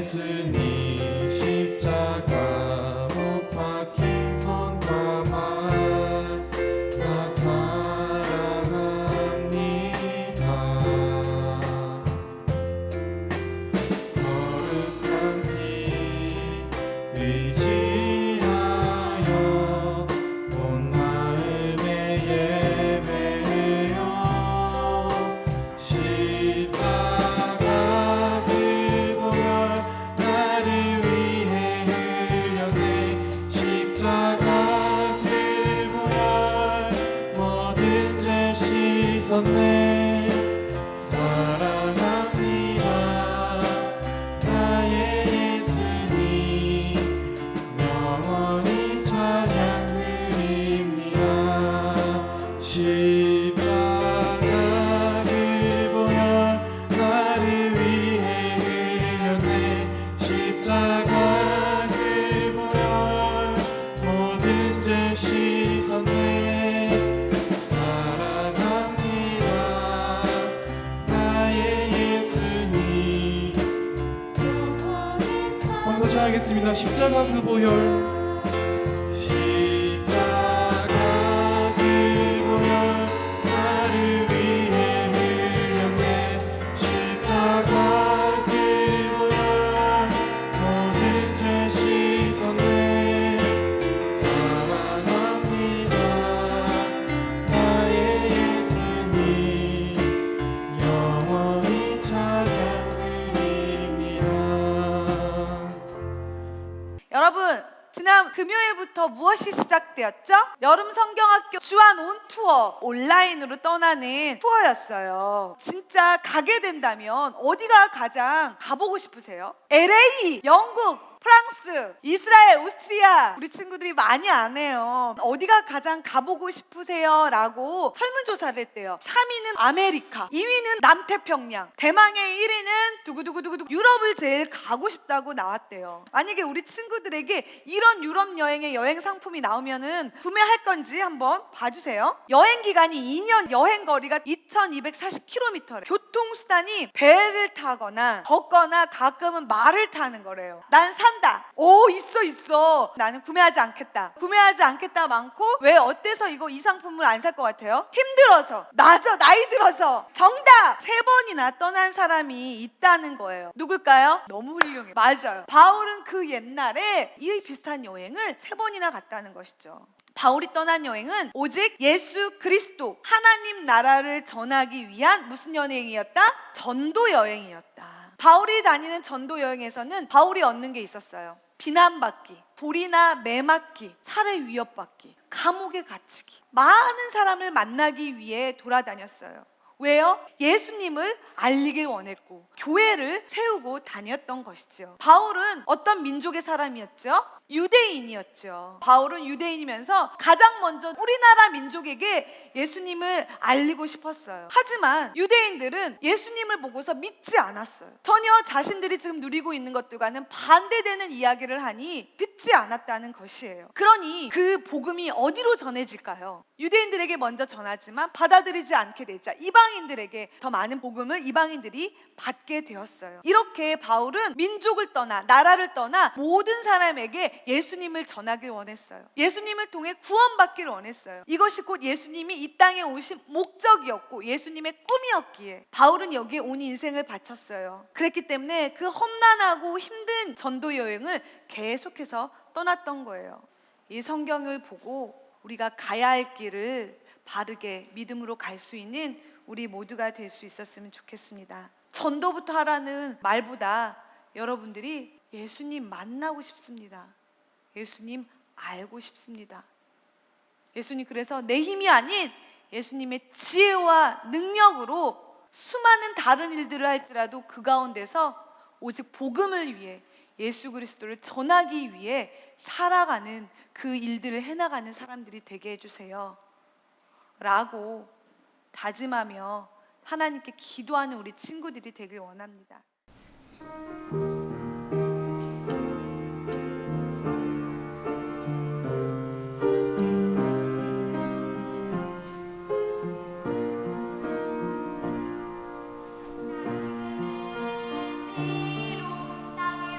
예수님 십자가 못 박힌 손과 말 나 사랑합니다. 거룩한 피 의지하여 온 마음에 예배해요. 십자가 그 보혈 나를 위해 흘렸네. 십자가 그 보혈 모든 죄 씻었네. 사랑합니다 나의 예수님 영원히 찬양 드립니다. 십자가 그 보혈 나를 위해 흘렸네. 십자가 그 보혈 모든 죄 씻었네. 사랑합니다 나의 예수님. 한 번 다시 하겠습니다. 십자가 그 보혈 십자가 그 보혈 나를 위해 흘렸네. 십자가 그 보혈 모든 죄 씻었네. 사랑합니다 나의 예수님 영원히 찬양 드립니다. 여러분, 지난 금요일부터 무엇이 시작되었죠? 여름 성경학교 주안 온 투어 온라인으로 떠나는 투어였어요. 진짜 가게 된다면 어디가 가장 가보고 싶으세요? LA, 영국, 프랑스, 이스라엘, 오스트리아. 우리 친구들이 많이 안 해요. 어디가 가장 가보고 싶으세요? 라고 설문조사를 했대요. 3위는 아메리카, 2위는 남태평양, 대망의 1위는 두구두구두구 유럽을 제일 가고 싶다고 나왔대요. 만약에 우리 친구들에게 이런 유럽 여행의 여행 상품이 나오면은 구매할 건지 한번 봐주세요. 여행 기간이 2년, 여행 거리가 2240km래. 교통수단이 배를 타거나 걷거나 가끔은 말을 타는 거래요. 난 산다. 오, 있어. 나는 구매하지 않겠다. 구매하지 않겠다 많고, 왜 어때서 이 상품을 안 살 것 같아요? 힘들어서, 나이 들어서. 정답! 3번이나 떠난 사람이 있다는 거예요. 누굴까요? 너무 훌륭해. 맞아요. 바울은 그 옛날에 이 비슷한 여행을 3번이나 갔다는 것이죠. 바울이 떠난 여행은 오직 예수 그리스도 하나님 나라를 전하기 위한 무슨 여행이었다? 전도 여행이었다. 바울이 다니는 전도 여행에서는 바울이 얻는 게 있었어요. 비난받기, 불이나 매맞기, 살해 위협받기, 감옥에 갇히기. 많은 사람을 만나기 위해 돌아다녔어요. 왜요? 예수님을 알리길 원했고 교회를 세우고 다녔던 것이죠. 바울은 어떤 민족의 사람이었죠? 유대인이었죠. 바울은 유대인이면서 가장 먼저 우리나라 민족에게 예수님을 알리고 싶었어요. 하지만 유대인들은 예수님을 보고서 믿지 않았어요. 전혀 자신들이 지금 누리고 있는 것들과는 반대되는 이야기를 하니 듣지 않았다는 것이에요. 그러니 그 복음이 어디로 전해질까요? 유대인들에게 먼저 전하지만 받아들이지 않게 되자 이방인들에게 더 많은 복음을 이방인들이 받게 되었어요. 이렇게 바울은 민족을 떠나 나라를 떠나 모든 사람에게 예수님을 전하길 원했어요. 예수님을 통해 구원받기를 원했어요. 이것이 곧 예수님이 이 땅에 오신 목적이었고 예수님의 꿈이었기에 바울은 여기에 온 인생을 바쳤어요. 그랬기 때문에 그 험난하고 힘든 전도 여행을 계속해서 떠났던 거예요. 이 성경을 보고 우리가 가야 할 길을 바르게 믿음으로 갈 수 있는 우리 모두가 될 수 있었으면 좋겠습니다. 전도부터 하라는 말보다 여러분들이 예수님 만나고 싶습니다. 예수님 알고 싶습니다. 예수님 그래서 내 힘이 아닌 예수님의 지혜와 능력으로 수많은 다른 일들을 할지라도 그 가운데서 오직 복음을 위해 예수 그리스도를 전하기 위해 살아가는 그 일들을 해나가는 사람들이 되게 해주세요 라고 다짐하며 하나님께 기도하는 우리 친구들이 되길 원합니다. 땅에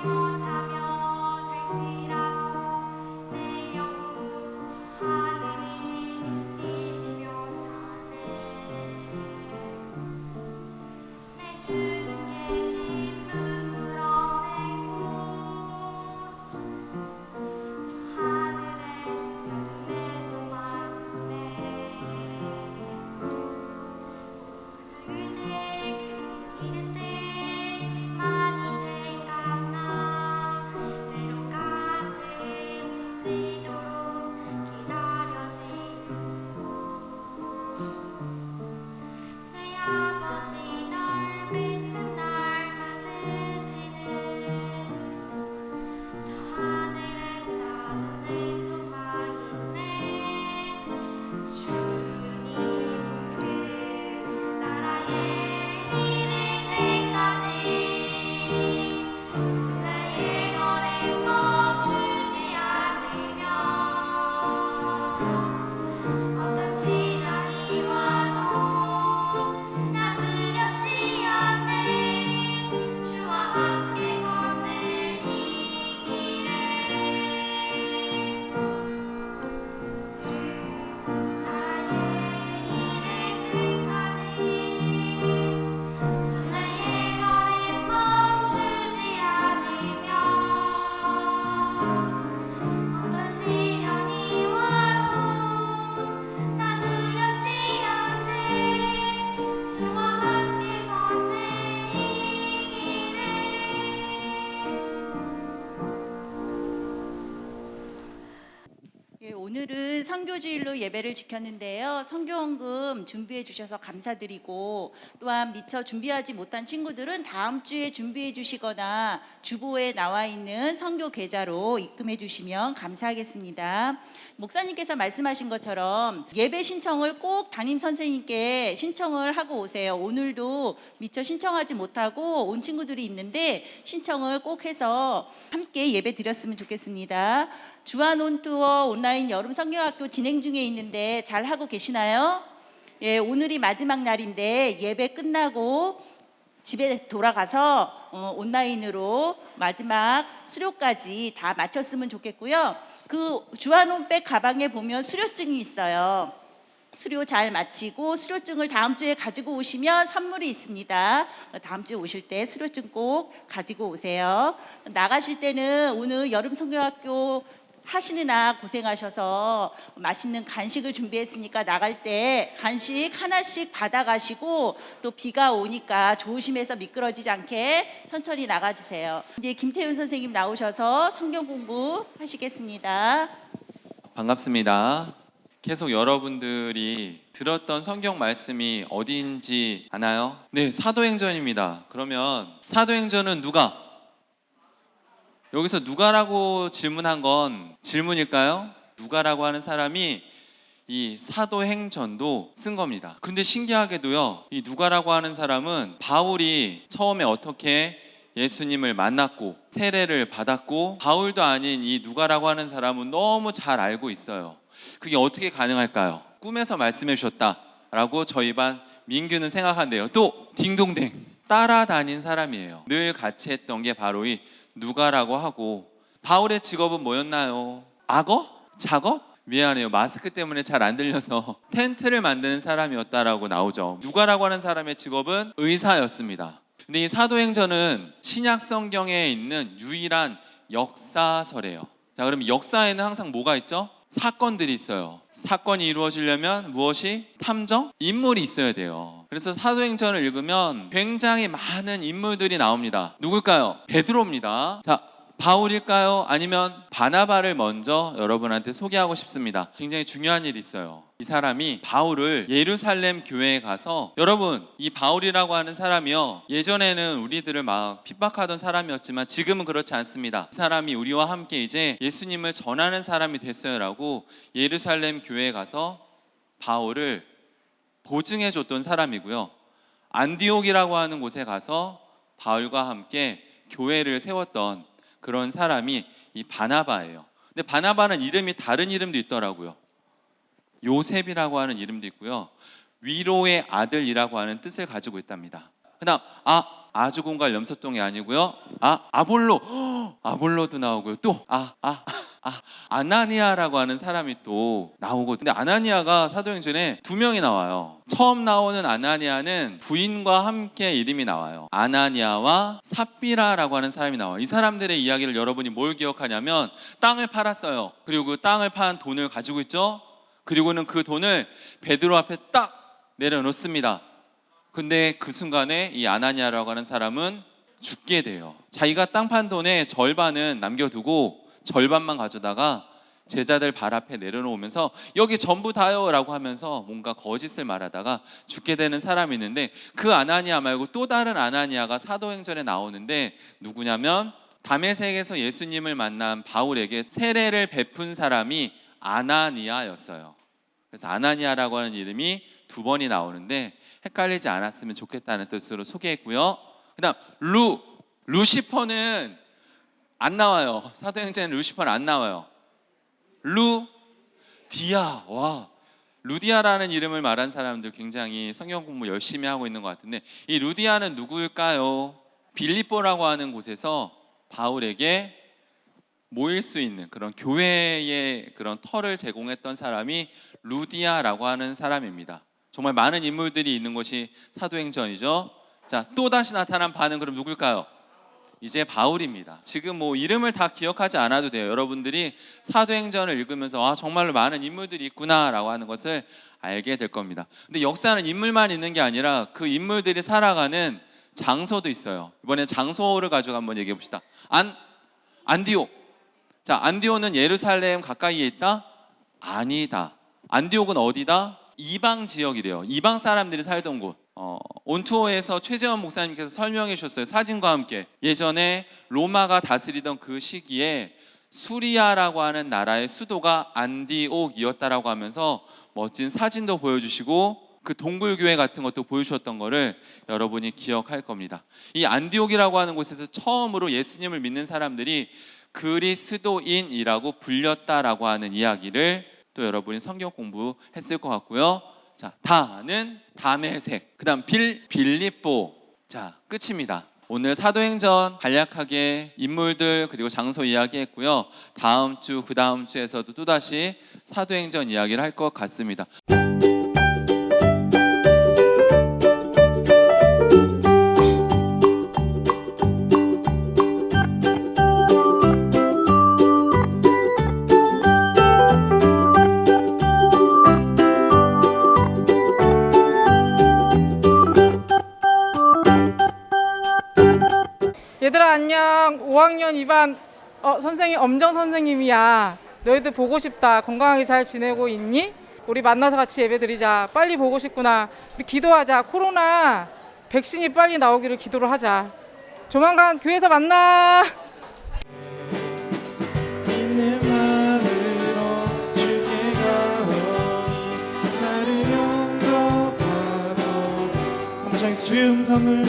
오늘은 선교주일로 예배를 지켰는데요. 선교헌금 준비해 주셔서 감사드리고, 또한 미처 준비하지 못한 친구들은 다음 주에 준비해 주시거나 주보에 나와 있는 선교 계좌로 입금해 주시면 감사하겠습니다. 목사님께서 말씀하신 것처럼 예배 신청을 꼭 담임 선생님께 신청을 하고 오세요. 오늘도 미처 신청하지 못하고 온 친구들이 있는데 신청을 꼭 해서 함께 예배 드렸으면 좋겠습니다. 주한 온투어 온라인 여름 성경학교 진행 중에 있는데 잘 하고 계시나요? 예, 오늘이 마지막 날인데 예배 끝나고 집에 돌아가서 온라인으로 마지막 수료까지 다 마쳤으면 좋겠고요. 그 주한온백 가방에 보면 수료증이 있어요. 수료 잘 마치고 수료증을 다음 주에 가지고 오시면 선물이 있습니다. 다음 주에 오실 때 수료증 꼭 가지고 오세요. 나가실 때는 오늘 여름 성경학교 하시느라 고생하셔서 맛있는 간식을 준비했으니까 나갈 때 간식 하나씩 받아가시고, 또 비가 오니까 조심해서 미끄러지지 않게 천천히 나가주세요. 이제 김태윤 선생님 나오셔서 성경 공부 하시겠습니다. 반갑습니다. 계속 여러분들이 들었던 성경 말씀이 어디인지 아나요? 네, 사도행전입니다. 그러면 사도행전은 누가? 여기서 누가라고 질문한 건 질문일까요? 누가라고 하는 사람이 이 사도행전도 쓴 겁니다. 근데 신기하게도요, 이 누가라고 하는 사람은 바울이 처음에 어떻게 예수님을 만났고 세례를 받았고, 바울도 아닌 이 누가라고 하는 사람은 너무 잘 알고 있어요. 그게 어떻게 가능할까요? 꿈에서 말씀해 주셨다라고 저희 반 민규는 생각한대요. 또 딩동댕 따라다닌 사람이에요. 늘 같이 했던 게 바로 이 누가라고 하고, 바울의 직업은 뭐였나요? 악어? 작업? 미안해요, 마스크 때문에 잘 안 들려서 텐트를 만드는 사람이었다라고 나오죠. 누가라고 하는 사람의 직업은 의사였습니다. 근데 이 사도행전은 신약 성경에 있는 유일한 역사서래요. 자, 그럼 역사에는 항상 뭐가 있죠? 사건들이 있어요. 사건이 이루어지려면 무엇이? 탐정? 인물이 있어야 돼요. 그래서 사도행전을 읽으면 굉장히 많은 인물들이 나옵니다. 누굴까요? 베드로입니다. 자, 바울일까요? 아니면 바나바를 먼저 여러분한테 소개하고 싶습니다. 굉장히 중요한 일이 있어요. 이 사람이 바울을 예루살렘 교회에 가서, 여러분, 이 바울이라고 하는 사람이요, 예전에는 우리들을 막 핍박하던 사람이었지만 지금은 그렇지 않습니다. 이 사람이 우리와 함께 이제 예수님을 전하는 사람이 됐어요라고 예루살렘 교회에 가서 바울을 보증해 줬던 사람이고요. 안디옥이라고 하는 곳에 가서 바울과 함께 교회를 세웠던 그런 사람이 이 바나바예요. 근데 바나바는 이름이 다른 이름도 있더라고요. 요셉이라고 하는 이름도 있고요. 위로의 아들이라고 하는 뜻을 가지고 있답니다. 그다음 아주공갈 염소똥이 아니고요. 아볼로도 나오고요. 또 아나니아라고 하는 사람이 또 나오거든요. 근데 아나니아가 사도행전에 2명이 나와요. 처음 나오는 아나니아는 부인과 함께 이름이 나와요. 아나니아와 삽비라라고 하는 사람이 나와요. 이 사람들의 이야기를 여러분이 뭘 기억하냐면, 땅을 팔았어요. 그리고 그 땅을 판 돈을 가지고 있죠. 그리고는 그 돈을 베드로 앞에 딱 내려놓습니다. 근데 그 순간에 이 아나니아라고 하는 사람은 죽게 돼요. 자기가 땅 판 돈의 절반은 남겨두고 절반만 가져다가 제자들 발 앞에 내려놓으면서 여기 전부 다요 라고 하면서 뭔가 거짓을 말하다가 죽게 되는 사람이 있는데, 그 아나니아 말고 또 다른 아나니아가 사도행전에 나오는데 누구냐면, 다메섹에서 예수님을 만난 바울에게 세례를 베푼 사람이 아나니아였어요. 그래서 아나니아라고 하는 이름이 2번이 나오는데 헷갈리지 않았으면 좋겠다는 뜻으로 소개했고요. 그 다음 루시퍼는 안 나와요. 사도행전에 루시퍼는 안 나와요. 루디아. 루디아라는 이름을 말한 사람들 굉장히 성경 공부 열심히 하고 있는 것 같은데, 이 루디아는 누구일까요? 빌립보라고 하는 곳에서 바울에게 모일 수 있는 그런 교회의 그런 터를 제공했던 사람이 루디아라고 하는 사람입니다. 정말 많은 인물들이 있는 것이 사도행전이죠. 자, 또 다시 나타난 바는 그럼 누굴까요? 이제 바울입니다. 지금 뭐 이름을 다 기억하지 않아도 돼요. 여러분들이 사도행전을 읽으면서 정말로 많은 인물들이 있구나라고 하는 것을 알게 될 겁니다. 근데 역사는 인물만 있는 게 아니라 그 인물들이 살아가는 장소도 있어요. 이번에 장소를 가지고 한번 얘기해 봅시다. 안디옥. 자, 안디옥은 예루살렘 가까이에 있다? 아니다. 안디옥은 어디다? 이방 지역이래요. 이방 사람들이 살던 곳. 온투어에서 최재원 목사님께서 설명해 주셨어요. 사진과 함께. 예전에 로마가 다스리던 그 시기에 수리아라고 하는 나라의 수도가 안디옥이었다라고 하면서 멋진 사진도 보여주시고 그 동굴교회 같은 것도 보여주셨던 거를 여러분이 기억할 겁니다. 이 안디옥이라고 하는 곳에서 처음으로 예수님을 믿는 사람들이 그리스도인이라고 불렸다라고 하는 이야기를 또 여러분이 성경 공부했을 것 같고요. 자, 다는 다메섹, 그 다음 빌립보. 자, 끝입니다. 오늘 사도행전 간략하게 인물들 그리고 장소 이야기했고요. 다음 주, 그 다음 주에서도 또다시 사도행전 이야기를 할 것 같습니다. 얘들아 안녕. 5학년 2반 선생님 엄정 선생님이야. 너희들 보고 싶다. 건강하게 잘 지내고 있니? 우리 만나서 같이 예배 드리자. 빨리 보고 싶구나. 우리 기도하자. 코로나 백신이 빨리 나오기를 기도를 하자. 조만간 교회에서 만나. 내 마음으로 주께 가오니 나를 영접하소서. 함께 주의 음성을